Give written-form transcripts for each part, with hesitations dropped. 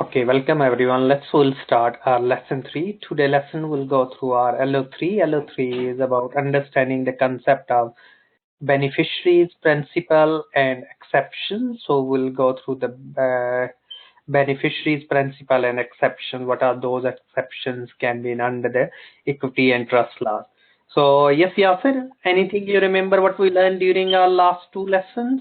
Okay, welcome everyone. We'll start our lesson 3. Today lesson will go through our LO3. LO3 is about understanding the concept of beneficiaries, principle and exception. So we'll go through the beneficiaries, principle and exception. What are those exceptions can be under the equity and trust laws. So yes, Yasir, anything you remember what we learned during our last two lessons?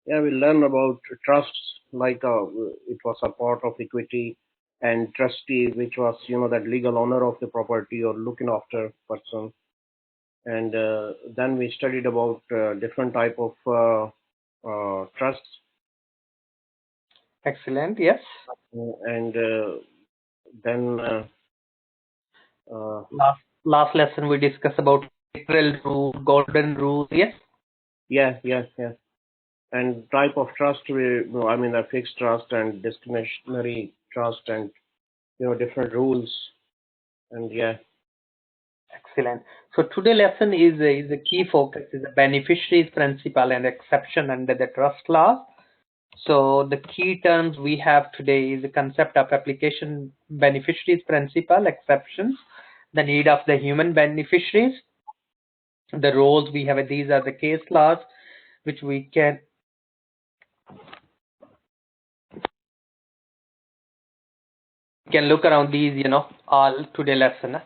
Yeah, we learn about trusts, like it was a part of equity, and trustee, which was that legal owner of the property or looking after person. And then we studied about different type of trusts, Excellent, yes. and then Last lesson we discussed about literal rule, golden rule, yes. yeah, and type of trust. I mean, a fixed trust and discretionary trust, and different rules, and yeah. Excellent. So today lesson is a key focus is the beneficiaries principle and exception under the trust law. So the key terms we have today is the concept of application, beneficiaries principle, exceptions, the need of the human beneficiaries, the roles we have. These are the case laws which we can look around these, all today lesson.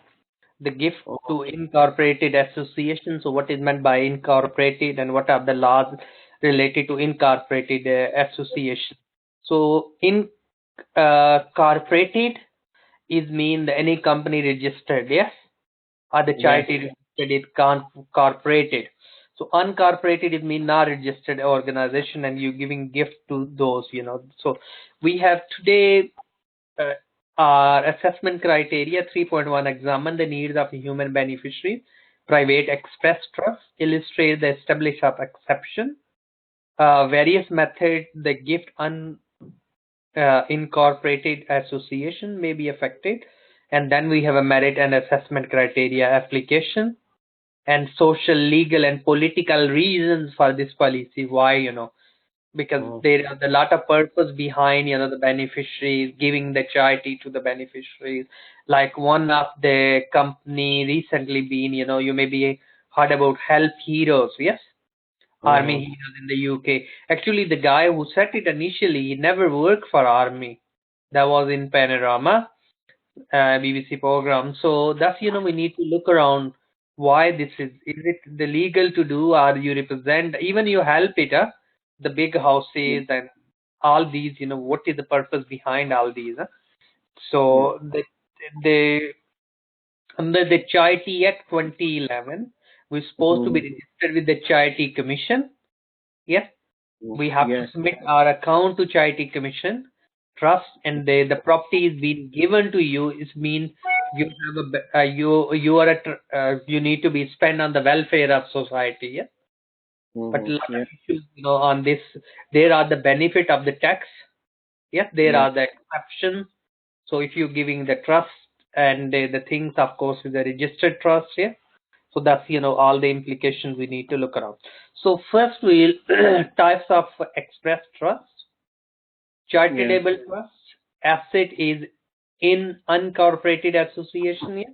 The gift to incorporated association. So what is meant by incorporated and what are the laws related to incorporated association? So incorporated is mean that any company registered, yes, or the Yes. charity registered, it can't incorporated. So uncorporated is mean not registered organization and you giving gift to those, So we have today uh, our assessment criteria 3.1 examine the needs of a human beneficiary, private express trust, illustrate the establish of exception, various methods the gift incorporated association may be affected, and then we have a merit and assessment criteria application and social, legal and political reasons for this policy. Why, because there are a lot of purpose behind the beneficiaries giving the charity to the beneficiaries, like one of the company recently been, you may be heard about Help Heroes, yes, Army Heroes in the UK. Actually the guy who set it initially, he never worked for army. That was in Panorama BBC program. So that's, we need to look around why this is it the legal to do, or you represent, even you help it, the big houses and all these, what is the purpose behind all these? So the under the Charity Act 2011, we're supposed to be registered with the Charity Commission. Yes, we have to submit our account to Charity Commission trust, and the property is being given to you. Is mean you have you are you need to be spent on the welfare of society. Yeah, but a lot of issues, on this. There are the benefit of the tax. Yes, there are the exceptions. So if you're giving the trust and the things, of course, with the registered trust, yeah. So that's, all the implications we need to look around. So first we'll types of express trust, charitable trust, asset is in unincorporated association, yeah.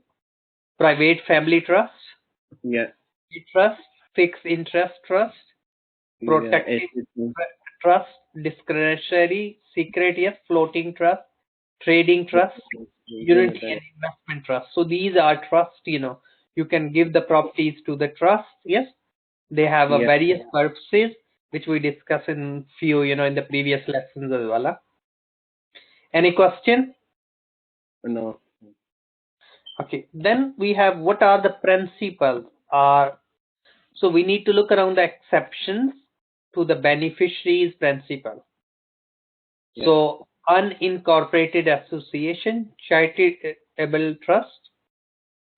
Private family trust, trust, fixed interest trust, protected trust, discretionary, secret, yes, floating trust, trading trust, unity and investment trust. So these are trusts, you can give the properties to the trust, yes. They have a various purposes which we discuss in few, in the previous lessons as well. Any question? No. Okay, then we have what are the principles are. So we need to look around the exceptions to the beneficiaries principle. So unincorporated association, charitable trust,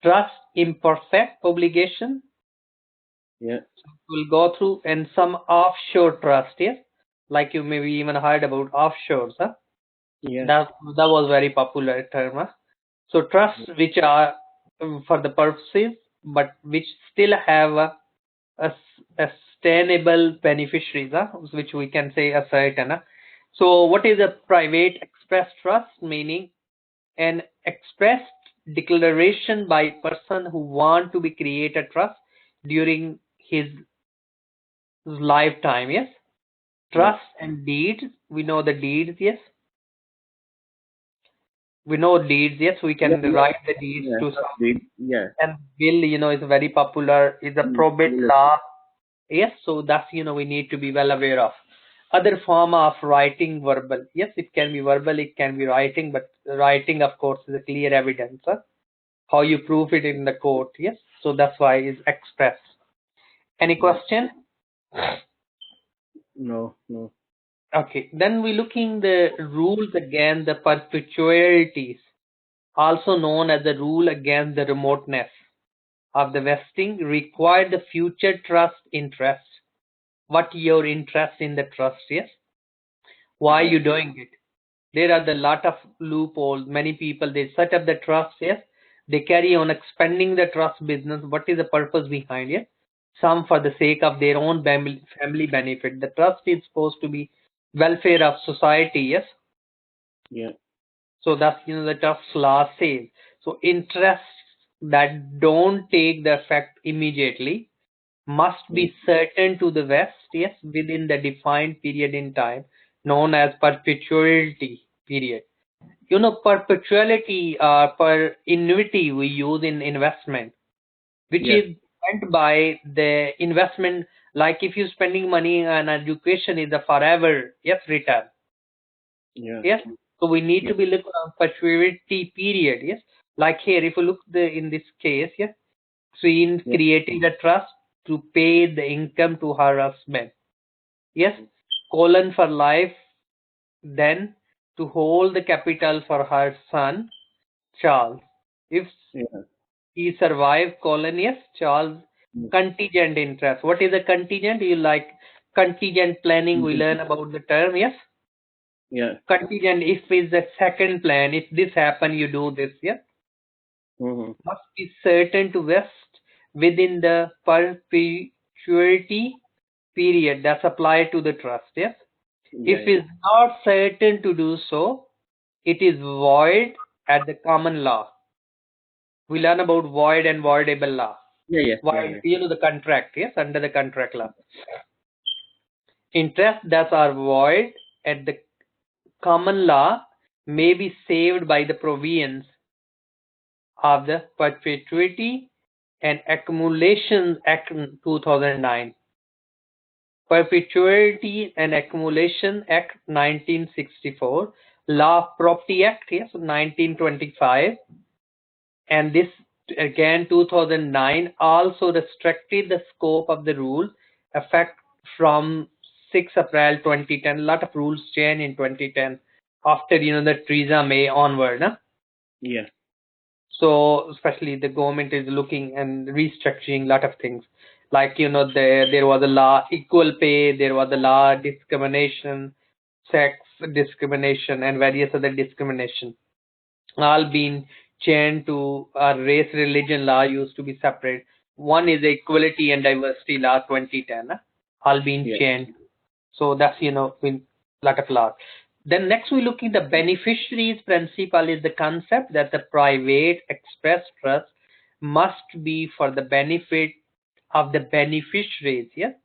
trust imperfect obligation. So we'll go through, and some offshore trust, yes, like you maybe even heard about offshores, huh? That was very popular term, huh? So trusts which are for the purposes, but which still have a sustainable beneficiaries, huh? Which we can say a certain. Huh? So what is a private express trust, meaning an expressed declaration by person who want to be create a trust during his lifetime. Yes, Yeah. trust and deeds. We know the deeds. Yes, we know deeds. Yes, we Yeah. can Yeah. write the deeds Yeah. to Trust some. deed. Yeah. And will, is very popular. Is a probate Will. law. Yes, so that's we need to be well aware of. Other form of writing verbal. Yes, it can be verbal, it can be writing, but writing, of course, is a clear evidence. How you prove it in the court. Yes, so that's why is expressed. Any Yeah. question? No. No. Okay, then we looking the rules against the perpetuities, also known as the rule against the remoteness of the vesting, require the future trust interest. What your interest in the trust? Yes, why Yeah. you doing it? There are the lot of loopholes. Many people they set up the trust. Yes, they carry on expanding the trust business. What is the purpose behind it? Some for the sake of their own family benefit. The trust is supposed to be welfare of society. Yes, Yeah. so that's the trust law says. So interests that don't take the effect immediately must Yeah. be certain to the vest, yes, within the defined period in time known as perpetuity period. Perpetuality, per annuity we use in investment, which Yeah. is meant by the investment. Like if you're spending money on education, is a forever, yes, return. Yeah. Yes, so we need Yeah. to be looking on perpetuity period. Yes, like here, if you look in this case, yes, Queen Yeah. creating the trust to pay the income to her husband. Yes, colon for life, then to hold the capital for her son Charles. If Yeah. he survive colon, yes, Charles Yeah. contingent interest. What is a contingent? You like contingent planning? We learn about the term. Yes, Yeah. contingent. If is the second plan, if this happen, you do this. Yes, Mm-hmm. must be certain to vest within the perpetuity period that's applied to the trust. Yes, Yeah. if Yeah. is not certain to do so, it is void at the common law. We learn about void and voidable law. Yeah. Yeah. Yeah. Void, Yeah. the contract, yes, under the contract law. Interests that are void at the common law may be saved by the provisions of the Perpetuity and Accumulation Act 2009. Perpetuity and Accumulation Act 1964, Law of Property Act, yes, 1925, and this again 2009 also restricted the scope of the rule effect from 6 April 2010. A lot of rules changed in 2010 after the Theresa May onward. Yeah. So especially the government is looking and restructuring a lot of things. Like there was a law equal pay, there was a law discrimination, sex discrimination, and various other discrimination, all been changed to race religion law used to be separate. One is equality and diversity law 2010, all been Yeah. changed. So that's in lot of law. Then next we look at the beneficiaries principle is the concept that the private express trust must be for the benefit of the beneficiaries, yes,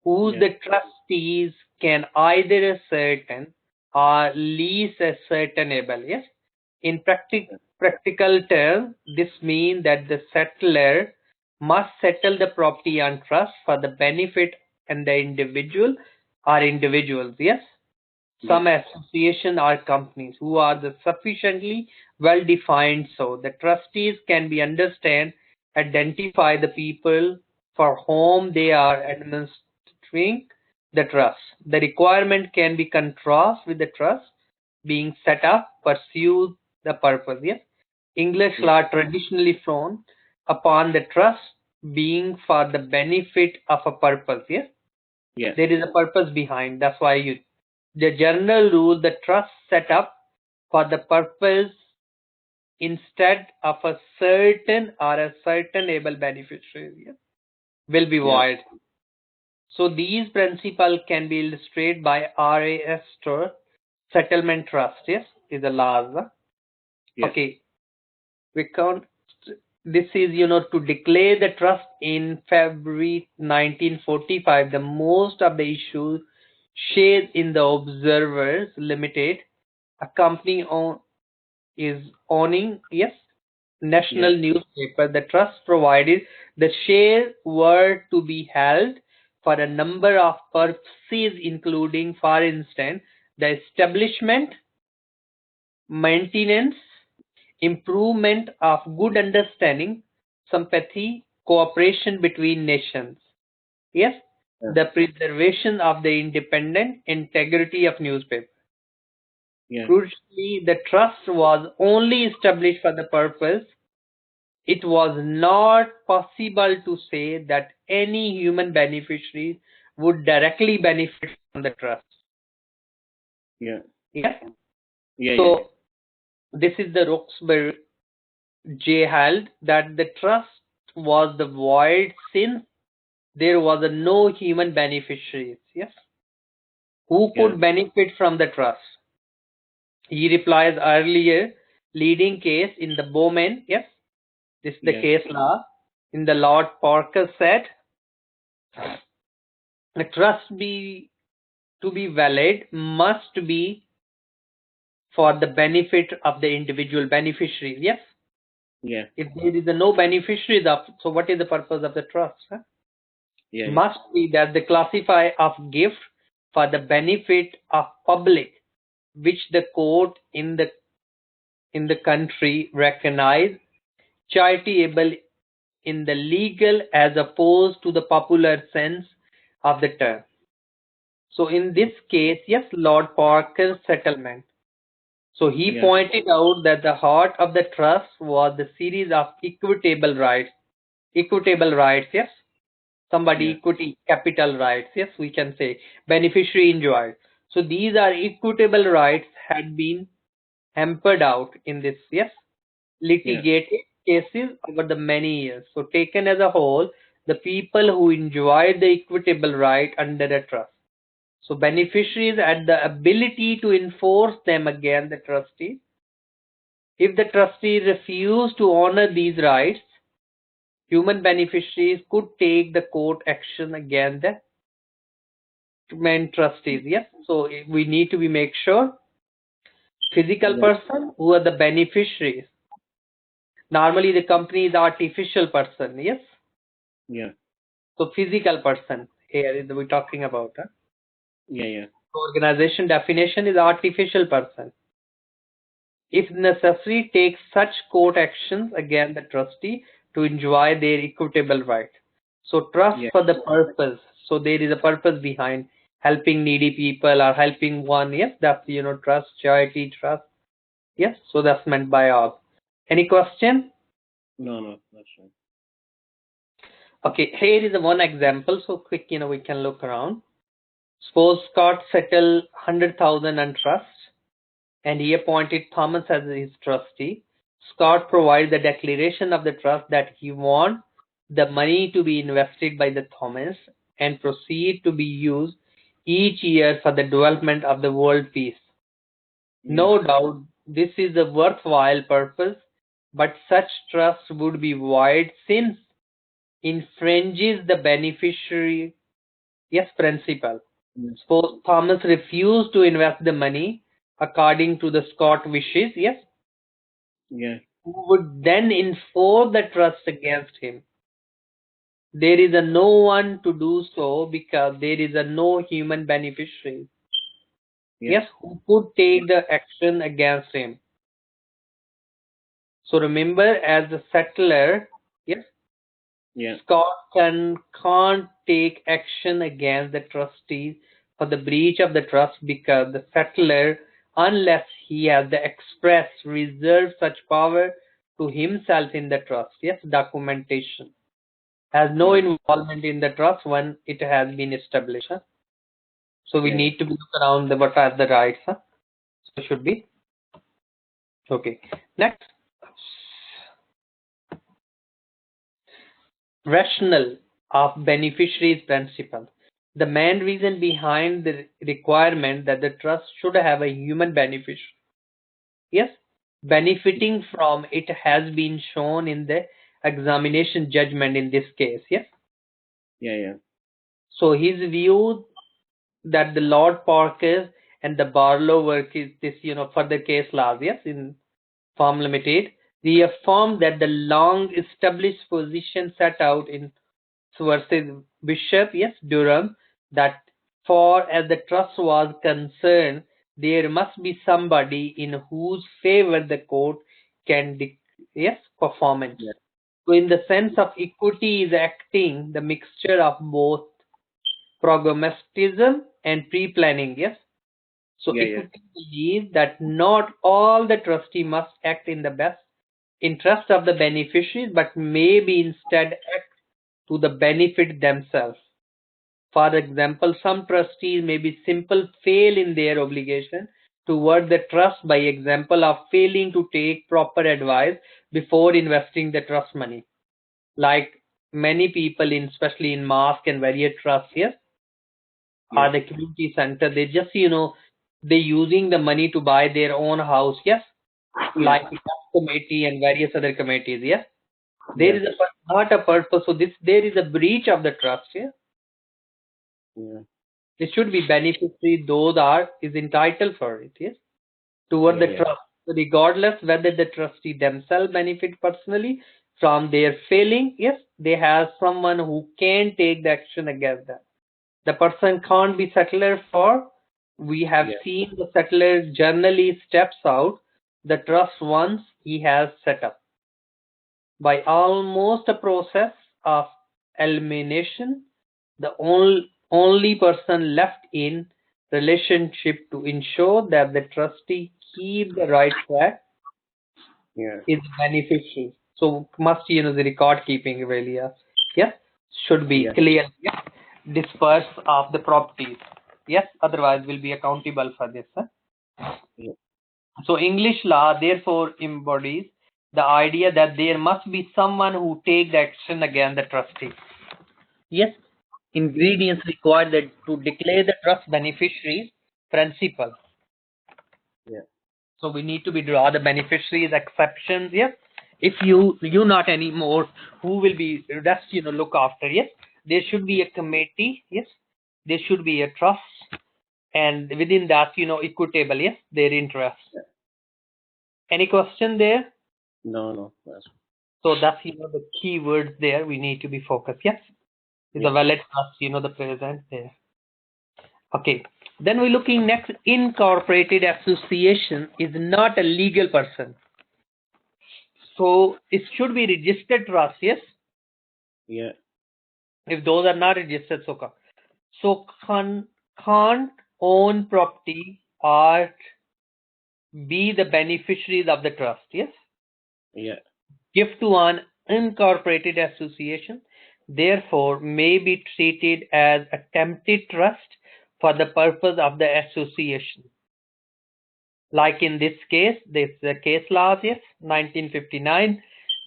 whose Yeah. the trustees can either ascertain or lease ascertainable. Yes, in practical terms, this means that the settler must settle the property on trust for the benefit and the individual or individuals. Yes, Yeah. some association or companies who are the sufficiently well defined so the trustees can be understand, identify the people for whom they are administering the trust. The requirement can be contrast with the trust being set up pursue the purpose. Yes, English Yeah. law traditionally frown upon the trust being for the benefit of a purpose. Yes, Yeah. there is a purpose behind. That's why the general rule, the trust set up for the purpose instead of a certain or a certain able beneficiary, yes, will be Yeah. void. So these principles can be illustrated by RAS Stor. settlement trust, yes, is the last. Yes. Okay, we count. This is, to declare the trust in February 1945. The most of the issues shares in the Observers Limited, a company is owning, yes, Yes. national newspaper. The trust provided the shares were to be held for a number of purposes, including, for instance, the establishment, maintenance, improvement of good understanding, sympathy, cooperation between nations. Yes, Yes. the preservation of the independent integrity of newspaper. Yes. Crucially, the trust was only established for the purpose. It was not possible to say that any human beneficiaries would directly benefit from the trust. Yeah. Yes. Yeah. Yeah. So this is the Roxburgh J held that the trust was the void since there was no human beneficiaries. Yes. Who Yeah. could benefit from the trust? He replies earlier leading case in the Bowman. Yes. This is the Yeah. case law. In the Lord Parker said, the trust be to be valid must be for the benefit of the individual beneficiaries. Yes. Yeah. If there is no beneficiary, so what is the purpose of the trust? Huh? Yeah. Yeah. Must be that they classify of gift for the benefit of public, which the court in the country recognize charitable in the legal as opposed to the popular sense of the term. So in this case, yes, Lord Parker's settlement. So he Yeah. pointed out that the heart of the trust was the series of equitable rights. Equitable rights, yes. Somebody Yeah. equity capital rights, yes, we can say beneficiary enjoyed. So these are equitable rights had been hampered out in this, yes, Yeah. litigated cases over the many years. So taken as a whole, the people who enjoyed the equitable right under a trust. So beneficiaries had the ability to enforce them against the trustee. If the trustee refused to honor these rights, human beneficiaries could take the court action against the main trustees. Yes. So we need to be make sure physical Yeah. person who are the beneficiaries. Normally the company is artificial person. Yes. Yeah. So physical person here is we're talking about. Huh? Yeah. Yeah. Organization definition is artificial person. If necessary, take such court actions against the trustee to enjoy their equitable right. So trust Yeah. for the purpose. So there is a purpose behind helping needy people or helping one. Yes, that's trust, charity, trust. Yes, so that's meant by all. Any question? No. No. That's right. Okay, here is a one example. So quick, we can look around. Suppose Scott settled 100,000 on trust, and he appointed Thomas as his trustee. Scott provides the declaration of the trust that he wants the money to be invested by the Thomas and proceed to be used each year for the development of the world peace. Yeah. No doubt this is a worthwhile purpose, but such trust would be void since infringes the beneficiary yes principle. Yeah. Suppose Thomas refused to invest the money according to the Scott wishes, yes, Yeah. who would then enforce the trust against him. There is a no one to do so because there is a no human beneficiary. Yeah. Yes, who could take the action against him. So remember, as a settler, yes, Yeah. Scott can't take action against the trustees for the breach of the trust because the settler, unless he has the express reserve such power to himself in the trust, yes, documentation, has no Yeah. involvement in the trust when it has been established. Huh? So we Yeah. need to look around what are the rights. Huh? So should be okay. Next, rational of beneficiaries principle. The main reason behind the requirement that the trust should have a human beneficiary, yes, benefiting from it has been shown in the examination judgment in this case, yes. Yeah, yeah, So his view that the Lord Parker and the Barlow work is this, for the case laws, yes, in Farm Limited, reaffirmed that the long established position set out in versus Bishop, yes, Durham, that for as the trust was concerned, there must be somebody in whose favor the court can, yes, performance. yeah, So, in the sense of equity, is acting the mixture of both pragmatism and pre-planning, yes. So, yeah, yeah, equity believes that not all the trustee must act in the best interest of the beneficiaries, but maybe instead act to the benefit themselves. For example, some trustees may be simple fail in their obligation toward the trust by example of failing to take proper advice before investing the trust money. Like many people in especially in mosque and various trusts, yes, yeah, or the community center, they just they using the money to buy their own house, yes, yeah, like the tax committee and various other committees, yes. There yeah, is not a purpose, so this there is a breach of the trust, yeah. yeah, It should be beneficiary those are is entitled for it, yes, toward yeah, the yeah, trust, regardless whether the trustee themselves benefit personally from their failing. Yes, they have someone who can take the action against them. The person can't be settler for. We have yeah, seen the settler generally steps out the trust once he has set up by almost a process of elimination, the only person left in relationship to ensure that the trustee keep the right track yeah, is the beneficiary. So must the record keeping really, yes, should be yeah, clear, yes, disperse of the properties, yes, otherwise will be accountable for this, huh? yeah, So English law therefore embodies the idea that there must be someone who take the action against the trustee. Yes, ingredients required that to declare the trust beneficiaries principal. yeah, So we need to be draw the beneficiaries exceptions. Yes, if you not anymore, who will be just look after? Yes, there should be a committee. Yes, there should be a trust, and within that equitable. Yes, their interest. yeah. Any question there? No, no, that's, So that's the key words there. We need to be focused. Yes, is a yeah, valid trust. The present there. Okay. Then we're looking next. Incorporated association is not a legal person. So it should be registered trust, yes? yeah, If those are not registered, so can't own property or be the beneficiaries of the trust, yes? yeah, Give to an incorporated association, therefore may be treated as attempted trust for the purpose of the association. Like in this case, this case law, yes, 1959,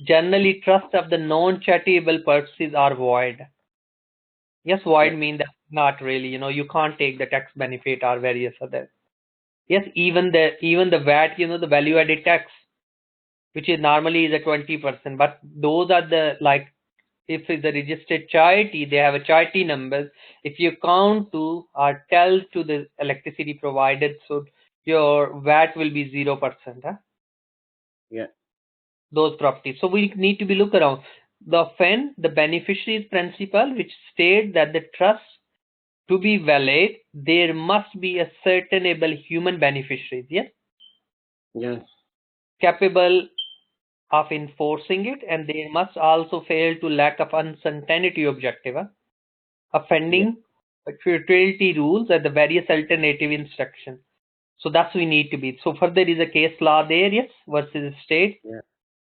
generally trust of the non-charitable purposes are void. Yes, yeah, void mean that not really, you can't take the tax benefit or various other. Yes, even the VAT, the value added tax, which is normally is a 20%, but those are the like if it's a registered charity, they have a charity numbers. If you count to or tell to the electricity provided, so your VAT will be 0%. Huh? yeah, Those properties. So we need to be look around. The FEN, the beneficiaries principle, which state that the trust to be valid, there must be a certain able human beneficiaries, yes, yeah, capable of enforcing it, and they must also fail to lack of uncertainty objective, yeah, offending futility rules and the various alternative instructions. So that's we need to be. So further is a case law there, yes, versus state. yeah,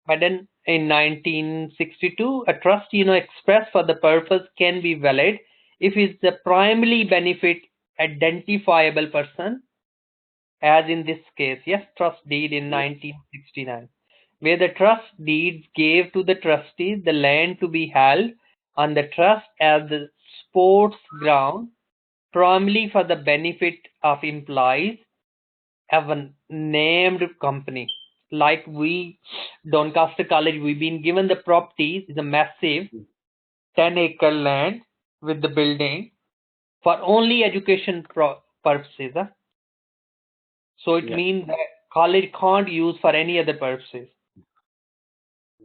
But then in 1962, a trust, expressed for the purpose can be valid if it's the primarily benefit identifiable person, as in this case, yes, trust deed in yeah, 1969, where the trust deeds gave to the trustees the land to be held on the trust as the sports ground primarily for the benefit of employees of a named company. Like we, Doncaster College, we've been given the property, is a massive 10-acre land with the building for only education purposes. So it means that college can't use for any other purposes.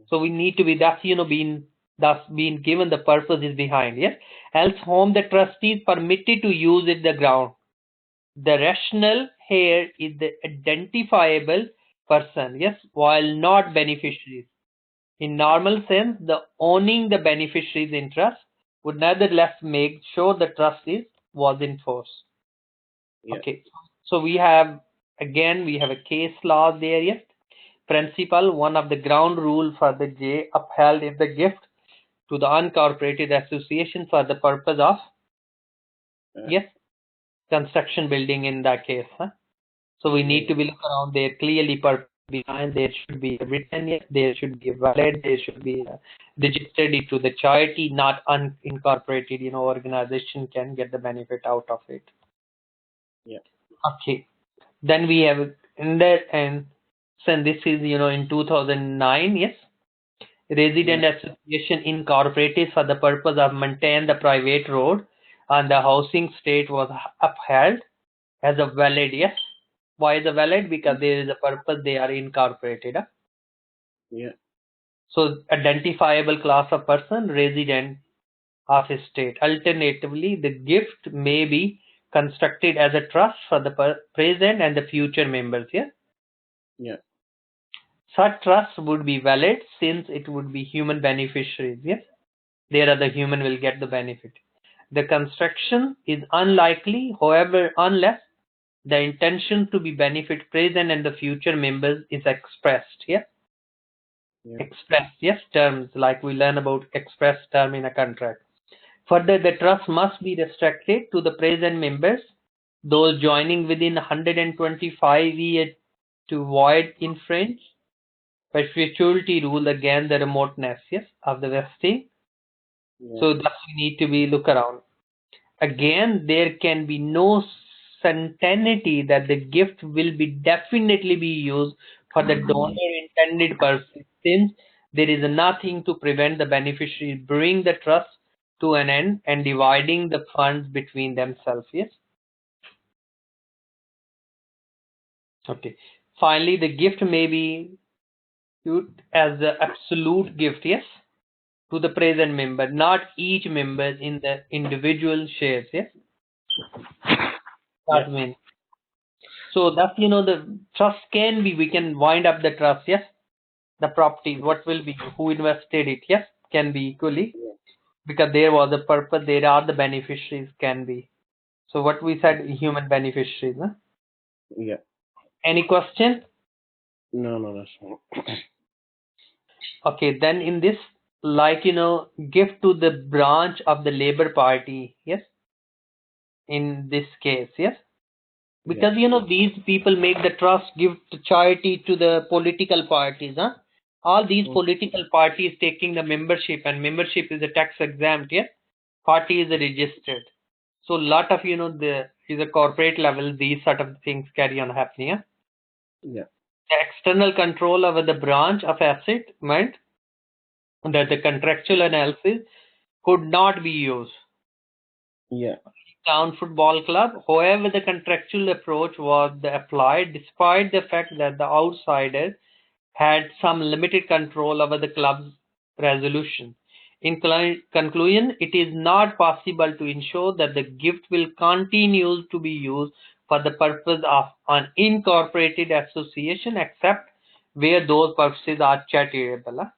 So we need to be, that's being given the purpose is behind, yes. Else home the trustees permitted to use it the ground. The rationale here is the identifiable person, yes, while not beneficiaries. In normal sense, the owning the beneficiary's interest would nevertheless make sure the trust was in force. Okay, so we have a case law there, yes. Principle, one of the ground rule for the J upheld is the gift to the unincorporated association for the purpose of yes construction building in that case. So we need to be look around there clearly purpose behind. There should be written, yes, there should be valid, there should be registered it to the charity, not unincorporated organization can get the benefit out of it. Okay, then we have in that, and so this is in 2009, yes, resident association incorporated for the purpose of maintain the private road and the housing state was upheld as a valid, yes. Why is it valid? Because there is a purpose they are incorporated. So identifiable class of person, resident of a state. Alternatively, the gift may be constructed as a trust for the present and the future members. Such trust would be valid since it would be human beneficiaries. Yes, there are the human will get the benefit. The construction is unlikely, however, unless the intention to be benefit present and the future members is expressed. Expressed, yes, terms like we learn about express term in a contract. Further, the trust must be restricted to the present members, those joining within 125 years to avoid infringe perpetuity rule again the remoteness, yes, of the vesting. So thus we need to be look around. Again, there can be no certainty that the gift will be definitely be used for the donor intended purpose, since there is nothing to prevent the beneficiary bring the trust to an end and dividing the funds between themselves. Yes. Okay. Finally, the gift may be used as the absolute gift, yes, to the present member, not each member in the individual shares. Yes. That means. So that's the trust can be, we can wind up the trust, yes. The property, what will be, who invested it, yes, can be equally, because there was a purpose, there are the beneficiaries can be. So what we said, human beneficiaries. Any question? No, that's all. Okay, then in this, gift to the branch of the Labour Party, yes, in this case, yes. Because these people make the trust give the charity to the political parties. All these political parties taking the membership, and membership is a tax exempt. Yes, party is registered. So lot of the is a corporate level these sort of things carry on happening. The external control over the branch of asset meant that the contractual analysis could not be used. Town football club. However, the contractual approach was applied despite the fact that the outsiders had some limited control over the club's resolution. In conclusion, it is not possible to ensure that the gift will continue to be used for the purpose of an incorporated association except where those purposes are charitable.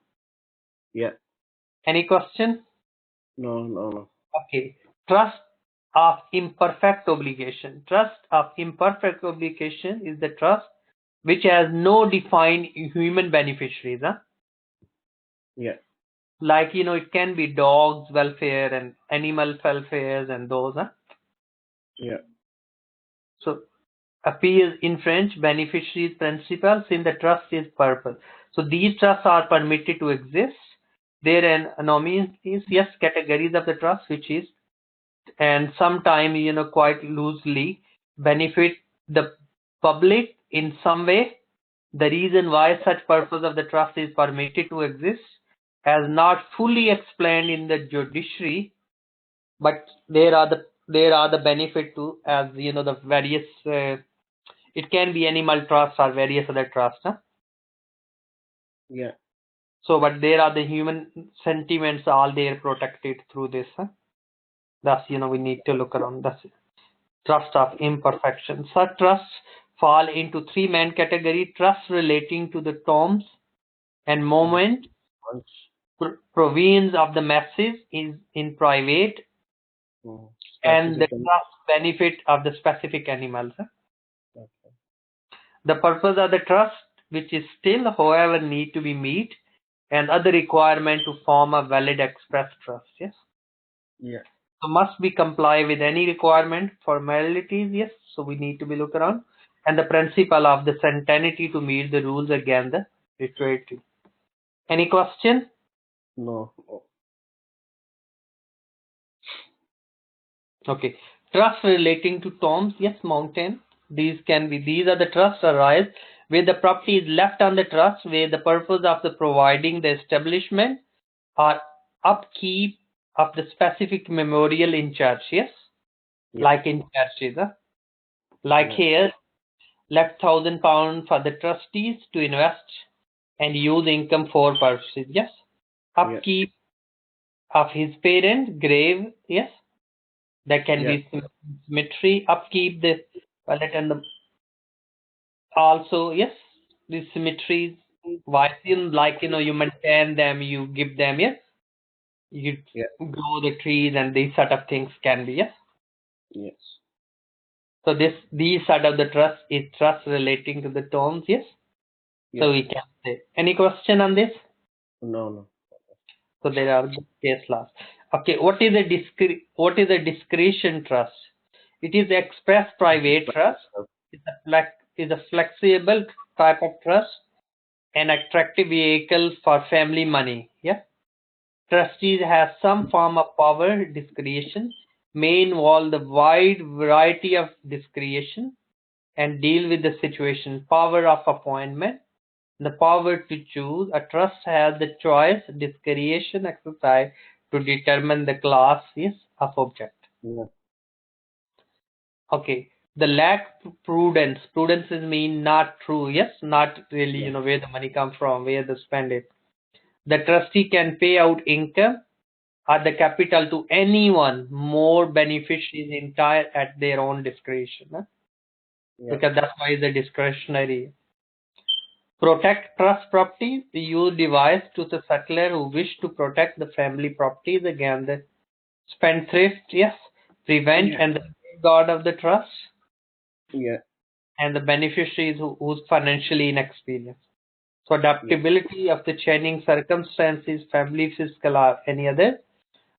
Any question? No. Okay. Trust of imperfect obligation. Trust of imperfect obligation is the trust which has no defined human beneficiaries. Like, it can be dogs welfare and animal welfares and those. So appears in French beneficiaries principles in the trust is purpose. So these trusts are permitted to exist. There are anomalies, yes, categories of the trust, which is and sometimes, quite loosely benefit the public in some way. The reason why such purpose of the trust is permitted to exist as not fully explained in the judiciary, but there are the benefit to, as the various it can be animal trust or various other trusts. Huh? Yeah. So, but there are the human sentiments all there protected through this. Huh? Thus, we need to look around. That's it. Trust of imperfection. Such trusts fall into three main categories: trust relating to the terms and moment, Once. provisions of the masses is in private, and the Specifically. trust benefit of the specific animals. Okay. The purpose of the trust, which is still, however, need to be met, and other requirement to form a valid express trust. Yes. Yeah. So must be comply with any requirement, formalities. Yes. So we need to be look around, and the principle of the certainty to meet the rules against the retroactive. Any question? No. Okay. Trust relating to terms. Yes, mountain. These are the trusts arise where the property is left on the trust, where the purpose of the providing the establishment or upkeep of the specific memorial in church. Yes, Yeah. like in churches. Like Yeah. here, left £1,000 for the trustees to invest and use income for purposes. Yes, Yeah. upkeep of his parents' grave. Yes, there can Yeah. be cemetery, upkeep the wallet and the also, yes, the cemeteries. Why in like you maintain them, you give them, yes, you Yeah. grow the trees and these sort of things can be, yes. Yes. So these sort of the trust is trust relating to the terms, yes. Yeah. So we can say. Any question on this? No. No. So there are the case laws. Okay, what is a discretion trust? It is express private trust. It's a flexible type of trust, an attractive vehicle for family money. Yeah. Trustees have some form of power discretion, may involve the wide variety of discretion and deal with the situation. Power of appointment, the power to choose. A trust has the choice, discretion exercise to determine the class yes, of object. Yeah. Okay. The lack prudence. Prudence is mean not true. Yes, not really, Yeah. where the money come from, where they spend it. The trustee can pay out income or the capital to anyone more beneficiaries entire at their own discretion. Yeah. Because that's why the discretionary. Protect trust properties. The use device to the settler who wish to protect the family properties against the spendthrift. Yes, prevent Yeah. and the guard of the trust Yeah. and the beneficiaries who's financially inexperienced. So Yeah. adaptability of the changing circumstances, family, fiscal, or any other.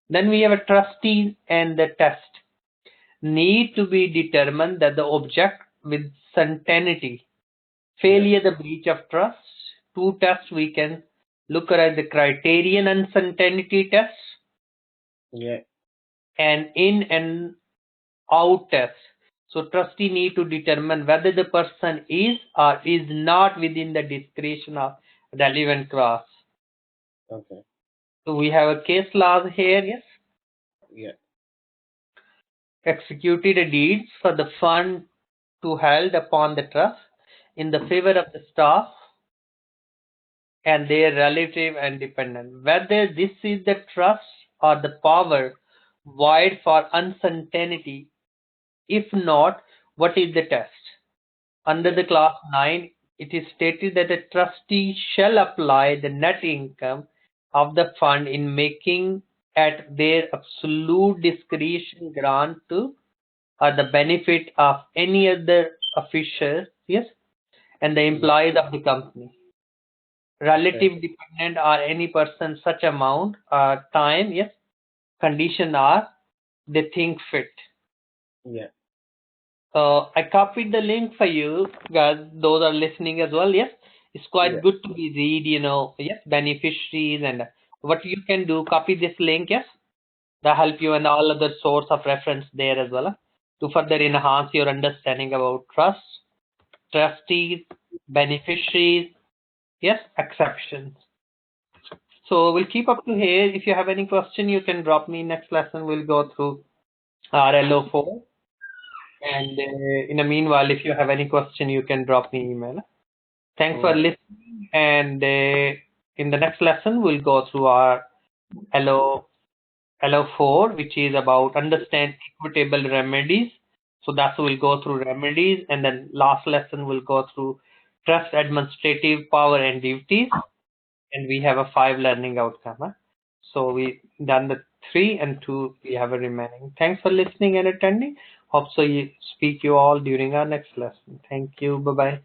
Then we have a trustee and the test. Need to be determined that the object with certainty. Yeah. Failure, the breach of trust. Two tests we can look at the criterion uncertainty test Yeah. and in and out test. So trustee need to determine whether the person is or is not within the discretion of relevant class. Okay. So we have a case law here, yes. Yeah. Executed a deeds for the fund to held upon the trust in the favor of the staff and their relative and dependent. Whether this is the trust or the power void for uncertainty. If not, what is the test? Under Yeah. the class 9, it is stated that a trustee shall apply the net income of the fund in making at their absolute discretion grant to or the benefit of any other official, yes, and the Yeah. employees of the company. Okay. Relative dependent or any person such amount or time, yes, condition are they think fit. Yeah. I copied the link for you guys, those are listening as well. Yes, it's quite Yeah. good to be read, yes, beneficiaries and what you can do, copy this link, yes, That help you and all other source of reference there as well to further enhance your understanding about trust, trustees, beneficiaries, yes, exceptions. So we'll keep up to here. If you have any question, you can drop me. Next lesson, we'll go through our LO4. And in the meanwhile, if you have any question, you can drop me email. Thanks for listening. And in the next lesson, we'll go through our LO4, which is about understand equitable remedies. So that's we'll go through remedies, and then last lesson we'll go through trust administrative power and duties, and we have a 5 learning outcome. So we done the 3 and 2 we have a remaining. Thanks for listening and attending. Hope so you speak you all during our next lesson. Thank you. Bye bye.